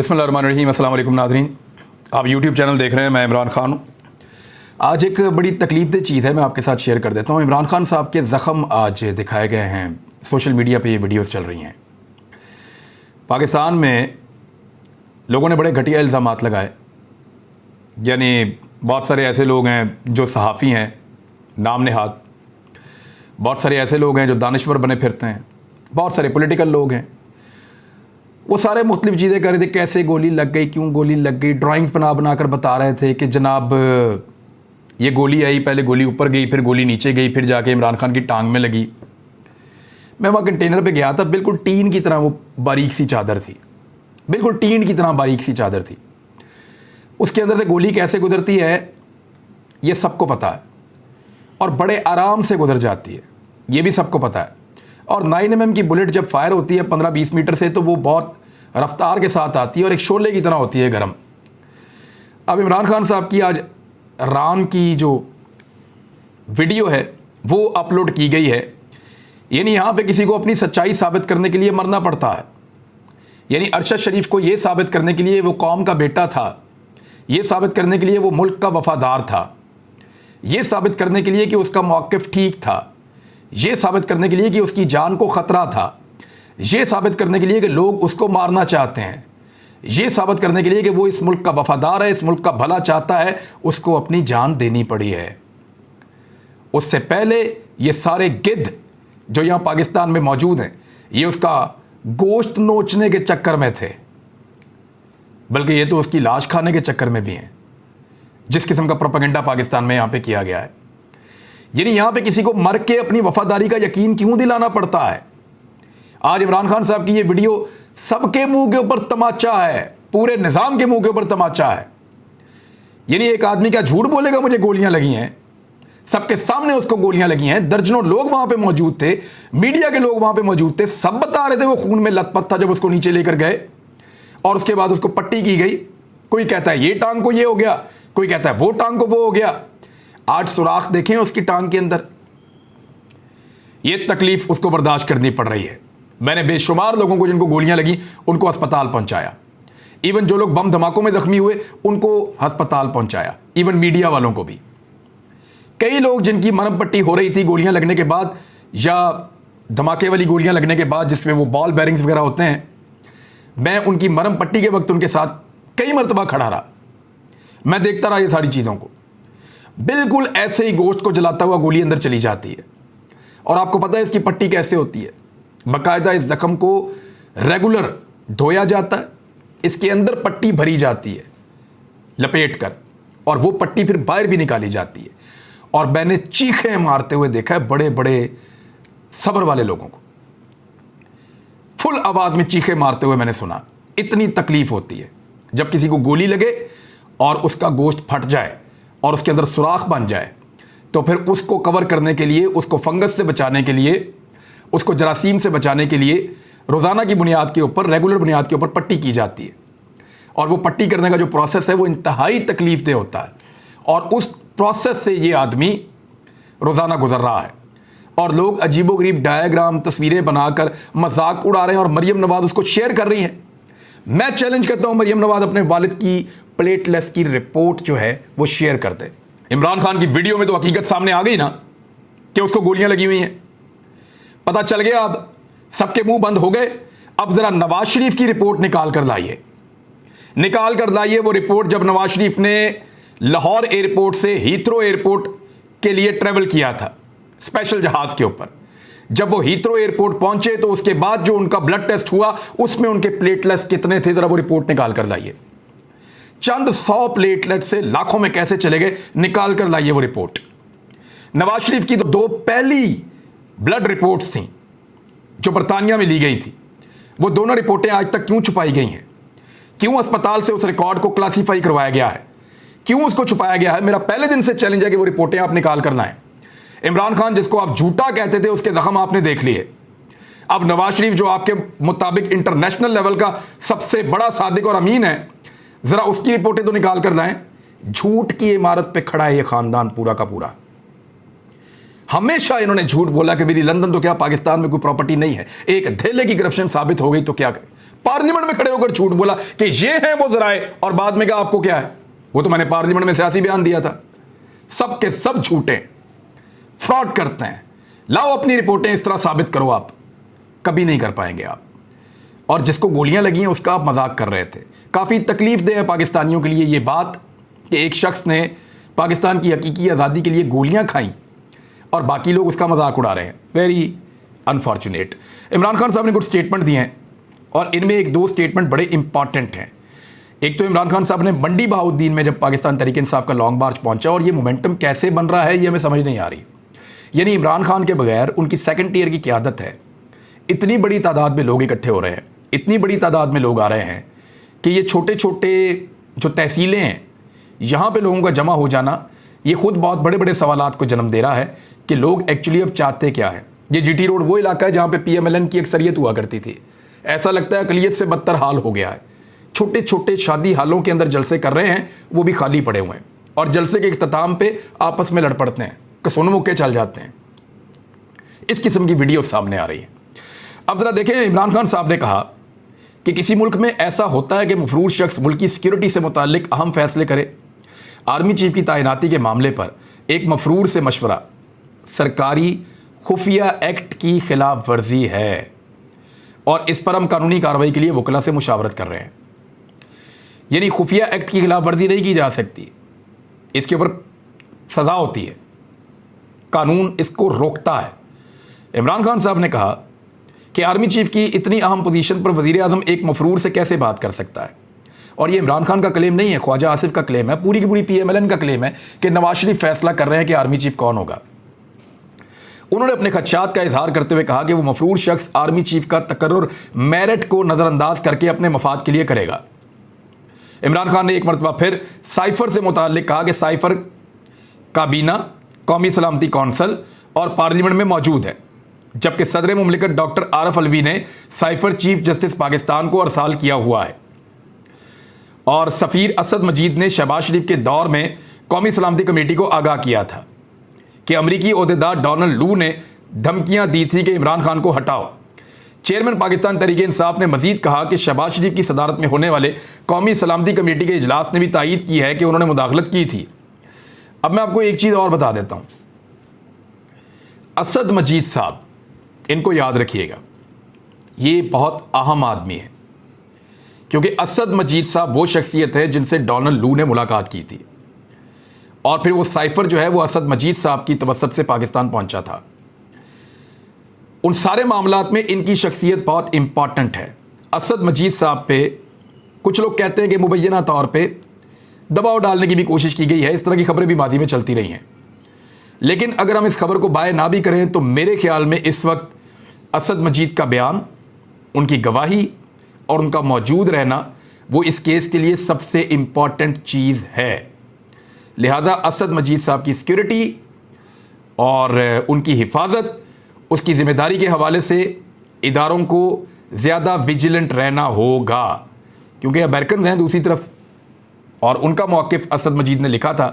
बिस्मिल्लाहिर्रहमानिर्रहीम। अस्सलाम वालेकुम नाज़रीन, आप यूट्यूब चैनल देख रहे हैं। मैं इमरान खान हूँ। आज एक बड़ी तकलीफ़देह चीज़ है, मैं आपके साथ शेयर कर देता हूँ। इमरान खान साहब के ज़ख़म आज दिखाए गए हैं, सोशल मीडिया पे ये वीडियोस चल रही हैं। पाकिस्तान में लोगों ने बड़े घटिया इल्ज़ामात लगाए, यानी बहुत सारे ऐसे लोग हैं जो सहाफ़ी हैं नाम नेहाद, बहुत सारे ऐसे लोग हैं जो दानिश्वर बने फिरते हैं, बहुत सारे पॉलिटिकल लोग हैं। वो सारे मुख्तलिफ़ चीज़ें कर रहे थे, कैसे गोली लग गई, क्यों गोली लग गई, ड्राइंग्स बना कर बता रहे थे कि जनाब ये गोली आई, पहले गोली ऊपर गई, फिर गोली नीचे गई, फिर जाके इमरान खान की टांग में लगी। मैं वहाँ कंटेनर पे गया था, बिल्कुल टीन की तरह वो बारीक सी चादर थी, बिल्कुल टीन की तरह बारीक सी चादर थी। उसके अंदर से गोली कैसे गुजरती है ये सबको पता है, और बड़े आराम से गुजर जाती है, ये भी सबको पता है। और 9mm की बुलेट जब फायर होती है 15-20 मीटर से, तो वो बहुत रफ्तार के साथ आती है और एक शोले की तरह होती है गर्म। अब इमरान खान साहब की आज रान की जो वीडियो है वो अपलोड की गई है, यानी यहाँ पे किसी को अपनी सच्चाई साबित करने के लिए मरना पड़ता है। यानी अरशद शरीफ को ये साबित करने के लिए वो कौम का बेटा था, ये साबित करने के लिए वो मुल्क का वफादार था, ये साबित करने के लिए कि उसका मौक़िफ़ ठीक था, ये साबित करने के लिए कि उसकी जान को ख़तरा था, ये साबित करने के लिए कि लोग उसको मारना चाहते हैं, ये साबित करने के लिए कि वो इस मुल्क का वफादार है, इस मुल्क का भला चाहता है, उसको अपनी जान देनी पड़ी है। उससे पहले ये सारे गिद्ध जो यहाँ पाकिस्तान में मौजूद हैं, ये उसका गोश्त नोचने के चक्कर में थे, बल्कि ये तो उसकी लाश खाने के चक्कर में भी हैं। जिस किस्म का प्रोपेगेंडा पाकिस्तान में यहाँ पे किया गया है, यानी यहाँ पे किसी को मर के अपनी वफादारी का यकीन क्यों दिलाना पड़ता है। आज इमरान खान साहब की ये वीडियो सबके मुंह के ऊपर तमाचा है, पूरे निज़ाम के मुंह के ऊपर तमाचा है। यानी एक आदमी क्या झूठ बोलेगा मुझे गोलियां लगी हैं, सबके सामने उसको गोलियां लगी हैं, दर्जनों लोग वहां पे मौजूद थे, मीडिया के लोग वहां पे मौजूद थे, सब बता रहे थे वो खून में लथपथ था जब उसको नीचे लेकर गए और उसके बाद उसको पट्टी की गई। कोई कहता है ये टांग को ये हो गया, कोई कहता है वो टांग को वो हो गया। आज सुराख देखें उसकी टांग के अंदर, ये तकलीफ उसको बर्दाश्त करनी पड़ रही है। मैंने बेशुमार लोगों को जिनको गोलियां लगी उनको अस्पताल पहुंचाया, इवन जो लोग बम धमाकों में जख्मी हुए उनको अस्पताल पहुंचाया, इवन मीडिया वालों को भी। कई लोग जिनकी मरहम पट्टी हो रही थी गोलियां लगने के बाद या धमाके वाली गोलियां लगने के बाद, जिसमें वो बॉल बेरिंग्स वगैरह होते हैं, मैं उनकी मरहम पट्टी के वक्त उनके साथ कई मरतबा खड़ा रहा, मैं देखता रहा ये सारी चीज़ों को। बिल्कुल ऐसे ही गोश्त को जलाता हुआ गोली अंदर चली जाती है, और आपको पता है इसकी पट्टी कैसे होती है। बाकायदा इस जख्म को रेगुलर धोया जाता है, इसके अंदर पट्टी भरी जाती है लपेट कर, और वो पट्टी फिर बाहर भी निकाली जाती है। और मैंने चीखें मारते हुए देखा है बड़े बड़े सब्र वाले लोगों को, फुल आवाज में चीखें मारते हुए मैंने सुना। इतनी तकलीफ होती है जब किसी को गोली लगे और उसका गोश्त फट जाए और उसके अंदर सुराख बन जाए, तो फिर उसको कवर करने के लिए, उसको फंगस से बचाने के लिए, उसको जरासीम से बचाने के लिए रोज़ाना की बुनियाद के ऊपर, रेगुलर बुनियाद के ऊपर पट्टी की जाती है। और वो पट्टी करने का जो प्रोसेस है वो इंतहाई तकलीफदेह होता है, और उस प्रोसेस से ये आदमी रोज़ाना गुजर रहा है। और लोग अजीबोगरीब डायग्राम, तस्वीरें बनाकर मजाक उड़ा रहे हैं, और मरियम नवाज उसको शेयर कर रही है। मैं चैलेंज करता हूँ मरियम नवाज अपने वालिद की प्लेटलेस की रिपोर्ट जो है वो शेयर कर दे। इमरान खान की वीडियो में तो हकीकत सामने आ गई ना कि उसको गोलियां लगी हुई हैं, पता चल गया। अब सबके मुंह बंद हो गए। अब जरा नवाज शरीफ की रिपोर्ट निकाल कर लाइए, निकाल कर लाइए वो रिपोर्ट जब नवाज शरीफ ने लाहौर एयरपोर्ट से हीथ्रो एयरपोर्ट के लिए ट्रेवल किया था स्पेशल जहाज के ऊपर। जब वो हीथ्रो एयरपोर्ट पहुंचे तो उसके बाद जो उनका ब्लड टेस्ट हुआ उसमें उनके प्लेटलेट्स कितने थे, जरा वो रिपोर्ट निकाल कर लाइए। चंद 100 प्लेटलेट से लाखों में कैसे चले गए, निकाल कर लाइए वो रिपोर्ट। नवाज शरीफ की तो 2 पहली ब्लड रिपोर्ट्स थी जो बरतानिया में ली गई थी, वो दोनों रिपोर्टें आज तक क्यों छुपाई गई हैं? क्यों अस्पताल से उस रिकॉर्ड को क्लासीफाई करवाया गया है? क्यों उसको छुपाया गया है? मेरा पहले दिन से चैलेंज है कि वो रिपोर्टें आप निकाल कर लाएं। इमरान खान जिसको आप झूठा कहते थे उसके जख्म आपने देख लिए। अब नवाज शरीफ जो आपके मुताबिक इंटरनेशनल लेवल का सबसे बड़ा सादिक और अमीन है, जरा उसकी रिपोर्टें तो निकाल कर लाएं। झूठ की इमारत पे खड़ा है ये खानदान पूरा का पूरा। हमेशा इन्होंने झूठ बोला कि मेरी लंदन तो क्या पाकिस्तान में कोई प्रॉपर्टी नहीं है, एक धेले की करप्शन साबित हो गई तो क्या पार्लियामेंट में खड़े होकर झूठ बोला कि ये है वो जराए, और बाद में कहा आपको क्या है, वो तो मैंने पार्लियामेंट में सियासी बयान दिया था। सब के सब झूठे, फ्रॉड करते हैं। लाओ अपनी रिपोर्टें, इस तरह साबित करो। आप कभी नहीं कर पाएंगे आप। और जिसको गोलियां लगी हैं उसका आप मजाक कर रहे थे। काफ़ी तकलीफ दे है पाकिस्तानियों के लिए ये बात कि एक शख्स ने पाकिस्तान की हकीकी आज़ादी के लिए गोलियां खाई और बाकी लोग उसका मजाक उड़ा रहे हैं। Very unfortunate. इमरान खान साहब ने कुछ स्टेटमेंट दिए हैं और इनमें एक दो स्टेटमेंट बड़े इंपॉर्टेंट हैं। एक तो इमरान खान साहब ने मंडी बहाउद्दीन में जब पाकिस्तान तहरीक इंसाफ का लॉन्ग मार्च पहुंचा, और ये मोमेंटम कैसे बन रहा है ये हमें समझ नहीं आ रही। यानी इमरान खान के बगैर उनकी सेकंड टियर की क़यादत है, इतनी बड़ी तादाद में लोग इकट्ठे हो रहे हैं, इतनी बड़ी तादाद में लोग आ रहे हैं कि ये छोटे छोटे जो तहसीलें हैं यहाँ पे लोगों का जमा हो जाना, ये खुद बहुत बड़े बड़े सवालात को जन्म दे रहा है कि लोग एक्चुअली अब चाहते क्या है। ये जीटी रोड वो इलाका है जहाँ पे PMLN की अक्सरियत हुआ करती थी। ऐसा लगता है अकलियत से बदतर हाल हो गया है। छोटे छोटे शादी हालों के अंदर जलसे कर रहे हैं, वो भी खाली पड़े हुए हैं, और जलसे के इख्तिताम पे आपस में लड़ पड़ते हैं, कसोन मुक्के चल जाते हैं। इस किस्म की वीडियो सामने आ रही है। अब जरा देखें, इमरान खान साहब ने कहा कि किसी मुल्क में ऐसा होता है कि मफरूर शख्स मुल्क की सिक्योरिटी से मुताल्लिक अहम फैसले करे। आर्मी चीफ की तैनाती के मामले पर एक मफरूर से मशवरा सरकारी खुफिया एक्ट की खिलाफ वर्जी है, और इस पर हम कानूनी कार्रवाई के लिए वकला से मुशावरत कर रहे हैं। यानी खुफिया एक्ट की खिलाफ वर्जी नहीं की जा सकती, इसके ऊपर सज़ा होती है, कानून इसको रोकता है। इमरान खान साहब ने कहा कि आर्मी चीफ की इतनी अहम पोजीशन पर वज़ीर आज़म एक मफरूर से कैसे बात कर सकता है। और ये इमरान खान का क्लेम नहीं है, ख्वाजा आसिफ का क्लेम है, पूरी की पूरी PMLN का क्लेम है कि नवाज शरीफ फैसला कर रहे हैं कि आर्मी चीफ कौन होगा। उन्होंने अपने खदशात का इजहार करते हुए कहा कि वो मफरूर शख्स आर्मी चीफ का तकर्रुर मेरिट को नज़रअंदाज करके अपने मफाद के लिए करेगा। इमरान खान ने एक मरतबा फिर साइफर से मुताल्लिक कहा कि साइफर काबीना, कौमी सलामती कौंसल और पार्लियामेंट में मौजूद है, जबकि सदर मुमलिकत डॉक्टर आरफ अलवी ने साइफर चीफ जस्टिस पाकिस्तान को अरसाल किया हुआ है। और सफ़ीर असद मजीद ने शहबाज शरीफ के दौर में कौमी सलामती कमेटी को आगाह किया था कि अमरीकी ओहदेदार डोनाल्ड लू ने धमकियां दी थी कि इमरान खान को हटाओ। चेयरमैन पाकिस्तान तहरीक इंसाफ ने मजीद कहा कि शहबाज शरीफ की सदारत में होने वाले कौमी सलामती कमेटी के इजलास ने भी तायीद की है कि उन्होंने मुदाखलत की थी। अब मैं आपको एक चीज़ और बता देता हूँ, असद मजीद साहब, इनको याद रखिएगा, ये बहुत अहम आदमी है, क्योंकि असद मजीद साहब वो शख्सियत है जिनसे डोनाल्ड लू ने मुलाकात की थी, और फिर वो साइफर जो है वो असद मजीद साहब की तवस्सुत से पाकिस्तान पहुंचा था। उन सारे मामलात में इनकी शख्सियत बहुत इंपॉर्टेंट है। असद मजीद साहब पे कुछ लोग कहते हैं कि मुबैना तौर पे दबाव डालने की भी कोशिश की गई है। इस तरह की खबरें भी मादी में चलती रही हैं, लेकिन अगर हम इस खबर को बाय ना भी करें तो मेरे ख्याल में इस वक्त असद मजीद का बयान, उनकी गवाही और उनका मौजूद रहना वो इस केस के लिए सबसे इम्पॉर्टेंट चीज़ है। लिहाजा असद मजीद साहब की सिक्योरिटी और उनकी हिफाजत, उसकी ज़िम्मेदारी के हवाले से इदारों को ज़्यादा विजिलेंट रहना होगा, क्योंकि अमेरिकन हैं दूसरी तरफ, और उनका मौक़िफ़ असद मजीद ने लिखा था,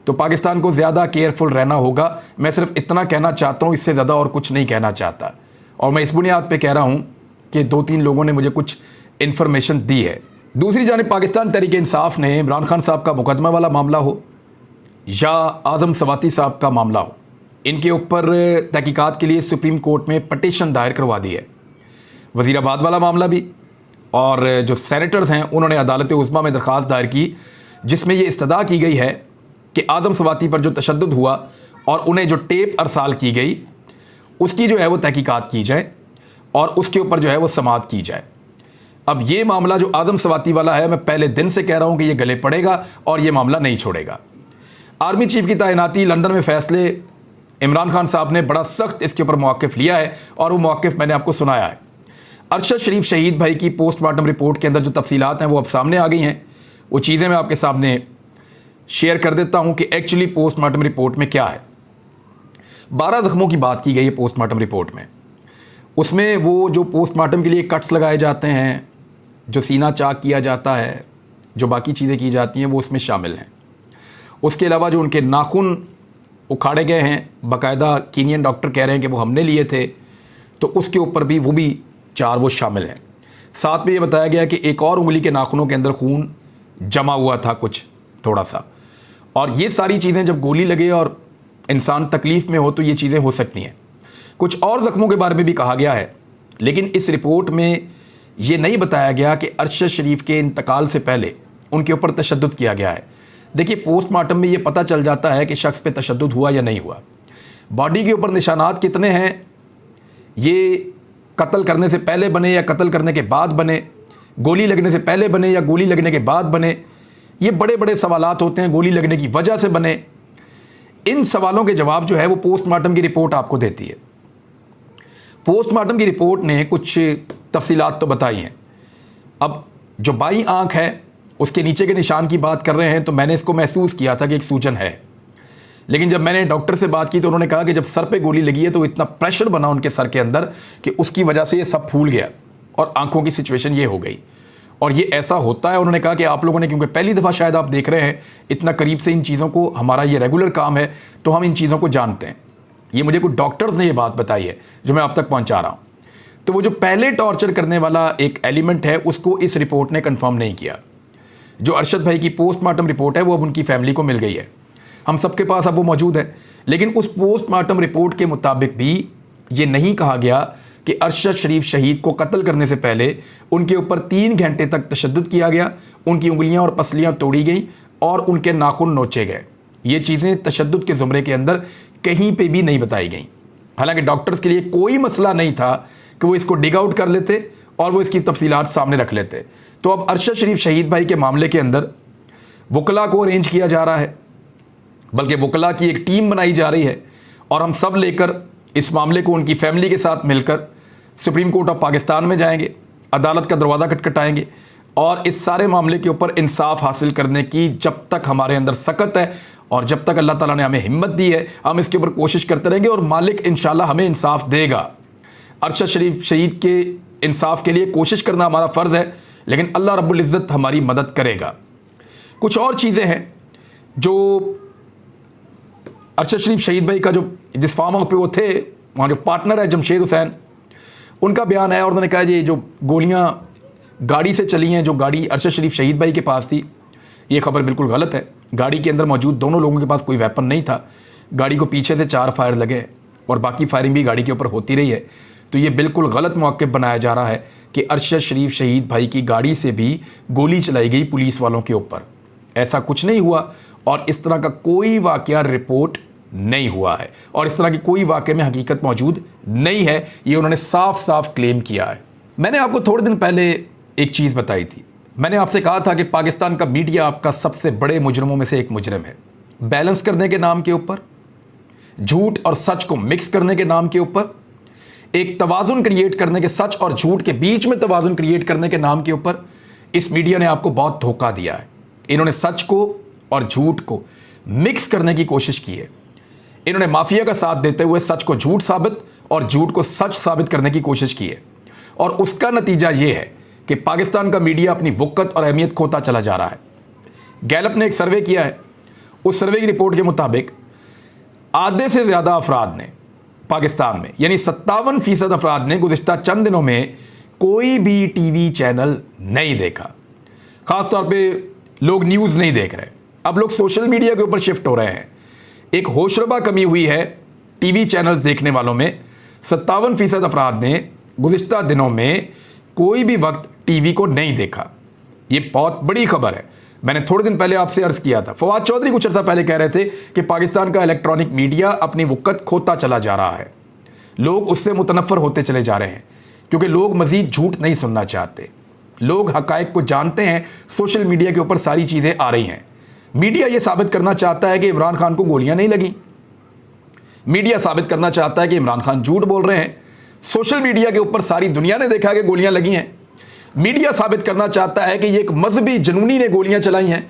तो पाकिस्तान को ज़्यादा केयरफुल रहना होगा। मैं सिर्फ इतना कहना चाहता हूँ, इससे ज़्यादा और कुछ नहीं कहना चाहता, और मैं इस बुनियाद पे कह रहा हूँ कि 2-3 लोगों ने मुझे कुछ इन्फॉर्मेशन दी है। दूसरी जानिब पाकिस्तान तहरीक इंसाफ ने इमरान खान साहब का मुकदमा वाला मामला हो या आज़म सवाती साहब का मामला हो, इनके ऊपर तहकीकात के लिए सुप्रीम कोर्ट में पटिशन दायर करवा दी है। वज़ीराबाद वाला मामला भी, और जो सेनेटर्स हैं उन्होंने अदालत उज़्मा में दरख्वास्त दायर की, जिसमें ये इस्तदा की गई है कि आज़म सवाती पर जो तशद्दुद हुआ और उन्हें जो टेप अरसाल की गई उसकी जो है वो तहकीकात की जाए और उसके ऊपर जो है वो समाअत की जाए। अब ये मामला जो आज़म सवाती वाला है, मैं पहले दिन से कह रहा हूँ कि ये गले पड़ेगा और ये मामला नहीं छोड़ेगा। आर्मी चीफ की तैनाती, लंदन में फ़ैसले, इमरान खान साहब ने बड़ा सख्त इसके ऊपर मौक़िफ़ लिया है और वो मौक़िफ़ मैंने आपको सुनाया है। अरशद शरीफ शहीद भाई की पोस्टमार्टम रिपोर्ट के अंदर जो तफसीलात हैं वो अब सामने आ गई हैं। वो चीज़ें मैं आपके सामने शेयर कर देता हूँ कि एक्चुअली पोस्टमार्टम रिपोर्ट में क्या है। 12 ज़ख्मों की बात की गई है पोस्टमार्टम रिपोर्ट में। उसमें वो जो पोस्टमार्टम के लिए कट्स लगाए जाते हैं, जो सीना चाक किया जाता है, जो बाकी चीज़ें की जाती हैं वो उसमें शामिल हैं। उसके अलावा जो उनके नाखून उखाड़े गए हैं, बाकायदा कीनियन डॉक्टर कह रहे हैं कि वो हमने लिए थे, तो उसके ऊपर भी वो भी 4 वो शामिल हैं। साथ में ये बताया गया कि एक और उंगली के नाखूनों के अंदर खून जमा हुआ था कुछ थोड़ा सा। और ये सारी चीज़ें जब गोली लगे और इंसान तकलीफ़ में हो तो ये चीज़ें हो सकती हैं। कुछ और ज़ख्मों के बारे में भी कहा गया है, लेकिन इस रिपोर्ट में ये नहीं बताया गया कि अरशद शरीफ के इंतकाल से पहले उनके ऊपर तशद्दुद किया गया है। देखिए, पोस्टमार्टम में ये पता चल जाता है कि शख्स पे तशद्दुद हुआ या नहीं हुआ। बॉडी के ऊपर निशानात कितने हैं, ये कत्ल करने से पहले बने या कत्ल करने के बाद बने, गोली लगने से पहले बने या गोली लगने के बाद बने, ये बड़े बड़े सवालात होते हैं। गोली लगने की वजह से बने, इन सवालों के जवाब जो है वो पोस्टमार्टम की रिपोर्ट आपको देती है। पोस्टमार्टम की रिपोर्ट ने कुछ तफसीलात तो बताई हैं। अब जो बाईं आंख है उसके नीचे के निशान की बात कर रहे हैं, तो मैंने इसको महसूस किया था कि एक सूजन है, लेकिन जब मैंने डॉक्टर से बात की तो उन्होंने कहा कि जब सर पे गोली लगी है तो इतना प्रेशर बना उनके सर के अंदर कि उसकी वजह से ये सब फूल गया और आंखों की सिचुएशन ये हो गई। और ये ऐसा होता है, उन्होंने कहा कि आप लोगों ने, क्योंकि पहली दफ़ा शायद आप देख रहे हैं इतना करीब से इन चीज़ों को, हमारा ये रेगुलर काम है तो हम इन चीज़ों को जानते हैं। ये मुझे कुछ डॉक्टर्स ने ये बात बताई है जो मैं आप तक पहुंचा रहा हूं। तो वो जो पहले टॉर्चर करने वाला एक एलिमेंट है उसको इस रिपोर्ट ने कंफर्म नहीं किया। जो अरशद भाई की पोस्टमार्टम रिपोर्ट है वो अब उनकी फैमिली को मिल गई है, हम सबके पास अब वो मौजूद है, लेकिन उस पोस्टमार्टम रिपोर्ट के मुताबिक भी ये नहीं कहा गया कि अरशद शरीफ शहीद को कत्ल करने से पहले उनके ऊपर 3 घंटे तक तशद्दुद किया गया, उनकी उंगलियां और पसलियां तोड़ी गई और उनके नाखून नोचे गए। ये चीज़ें तशद्दुद के ज़ुमरे के अंदर कहीं पे भी नहीं बताई गई। हालांकि डॉक्टर्स के लिए कोई मसला नहीं था कि वो इसको डिग आउट कर लेते और वो इसकी तफसीलात सामने रख लेते। तो अब अरशद शरीफ शहीद भाई के मामले के अंदर वकला को अरेंज किया जा रहा है, बल्कि वकला की एक टीम बनाई जा रही है और हम सब लेकर इस मामले को उनकी फैमिली के साथ मिलकर सुप्रीम कोर्ट ऑफ पाकिस्तान में जाएंगे, अदालत का दरवाज़ा खटखटाएंगे और इस सारे मामले के ऊपर इंसाफ हासिल करने की जब तक हमारे अंदर सकत है और जब तक अल्लाह ताला ने हमें हिम्मत दी है, हम इसके ऊपर कोशिश करते रहेंगे और मालिक इंशाल्लाह हमें इंसाफ देगा। अरशद शरीफ शहीद के इंसाफ के लिए कोशिश करना हमारा फ़र्ज़ है, लेकिन अल्लाह रब्बुल इज़्ज़त हमारी मदद करेगा। कुछ और चीज़ें हैं जो अरशद शरीफ शहीद भाई का जो जिस फार्म हाउस पे वो थे, वहाँ जो पार्टनर है जमशेद हुसैन, उनका बयान है और उन्होंने कहा जी जो गोलियाँ गाड़ी से चली हैं, जो गाड़ी अरशद शरीफ शहीद भाई के पास थी, ये खबर बिल्कुल गलत है। गाड़ी के अंदर मौजूद दोनों लोगों के पास कोई वेपन नहीं था। गाड़ी को पीछे से 4 फायर लगे और बाकी फायरिंग भी गाड़ी के ऊपर होती रही है। तो ये बिल्कुल गलत मौक़िफ़ बनाया जा रहा है कि अरशद शरीफ शहीद भाई की गाड़ी से भी गोली चलाई गई पुलिस वालों के ऊपर। ऐसा कुछ नहीं हुआ और इस तरह का कोई वाक़या रिपोर्ट नहीं हुआ है और इस तरह की कोई वाक़े में हकीकत मौजूद नहीं है, ये उन्होंने साफ साफ क्लेम किया है। मैंने आपको थोड़े दिन पहले एक चीज़ बताई थी, मैंने आपसे कहा था कि पाकिस्तान का मीडिया आपका सबसे बड़े मुजरमों में से एक मुजरम है। बैलेंस करने के नाम के ऊपर, झूठ और सच को मिक्स करने के नाम के ऊपर, एक तवाज़ुन क्रिएट करने के, सच और झूठ के बीच में तवाज़ुन क्रिएट करने के नाम के ऊपर इस मीडिया ने आपको बहुत धोखा दिया है। इन्होंने सच को और झूठ को मिक्स करने की कोशिश की है। इन्होंने माफिया का साथ देते हुए सच को झूठ साबित और झूठ को सच साबित करने की कोशिश की है और उसका नतीजा यह है कि पाकिस्तान का मीडिया अपनी वक़्त और अहमियत खोता चला जा रहा है। गैलप ने एक सर्वे किया है, उस सर्वे की रिपोर्ट के मुताबिक आधे से ज़्यादा अफराद ने पाकिस्तान में, यानी 57% अफराद ने गुज़िश्ता चंद दिनों में कोई भी टीवी चैनल नहीं देखा। ख़ास तौर पे लोग न्यूज़ नहीं देख रहे, अब लोग सोशल मीडिया के ऊपर शिफ्ट हो रहे हैं। एक होशरबा कमी हुई है टीवी चैनल्स देखने वालों में। 57% अफराद ने गुज़िश्ता दिनों में कोई भी वक्त टीवी को नहीं देखा। ये बहुत बड़ी खबर है। मैंने थोड़े दिन पहले आपसे अर्ज़ किया था, फवाद चौधरी कुछ अर्सा पहले कह रहे थे कि पाकिस्तान का इलेक्ट्रॉनिक मीडिया अपनी वक़्त खोता चला जा रहा है, लोग उससे मुतनफ़र होते चले जा रहे हैं क्योंकि लोग मज़ीद झूठ नहीं सुनना चाहते। लोग हक़ाइक़ को जानते हैं, सोशल मीडिया के ऊपर सारी चीज़ें आ रही हैं। मीडिया ये साबित करना चाहता है कि इमरान खान को गोलियां नहीं लगी, मीडिया साबित करना चाहता है कि इमरान खान झूठ बोल रहे हैं। सोशल मीडिया के ऊपर सारी दुनिया ने देखा कि गोलियां लगी हैं। मीडिया साबित करना चाहता है कि ये एक मजहबी जुनूनी ने गोलियां चलाई हैं।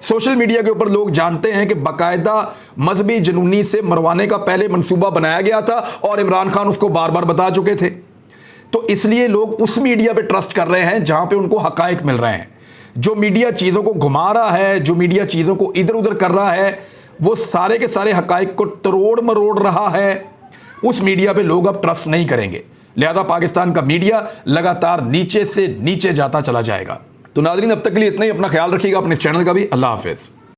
सोशल मीडिया के ऊपर लोग जानते हैं कि बाकायदा मजहबी जुनूनी से मरवाने का पहले मंसूबा बनाया गया था और इमरान खान उसको बार बार बता चुके थे। तो इसलिए लोग उस मीडिया पे ट्रस्ट कर रहे हैं जहां पे उनको हकायक मिल रहे हैं। जो मीडिया चीज़ों को घुमा रहा है, जो मीडिया चीज़ों को इधर उधर कर रहा है, वो सारे के सारे हकायक को तरोड़ मरोड़ रहा है। उस मीडिया पे लोग अब ट्रस्ट नहीं करेंगे। लिहाजा पाकिस्तान का मीडिया लगातार नीचे से नीचे जाता चला जाएगा। तो नाज़रीन, अब तक के लिए इतना ही। अपना ख्याल रखिएगा, अपने इस चैनल का भी। अल्लाह हाफिज़।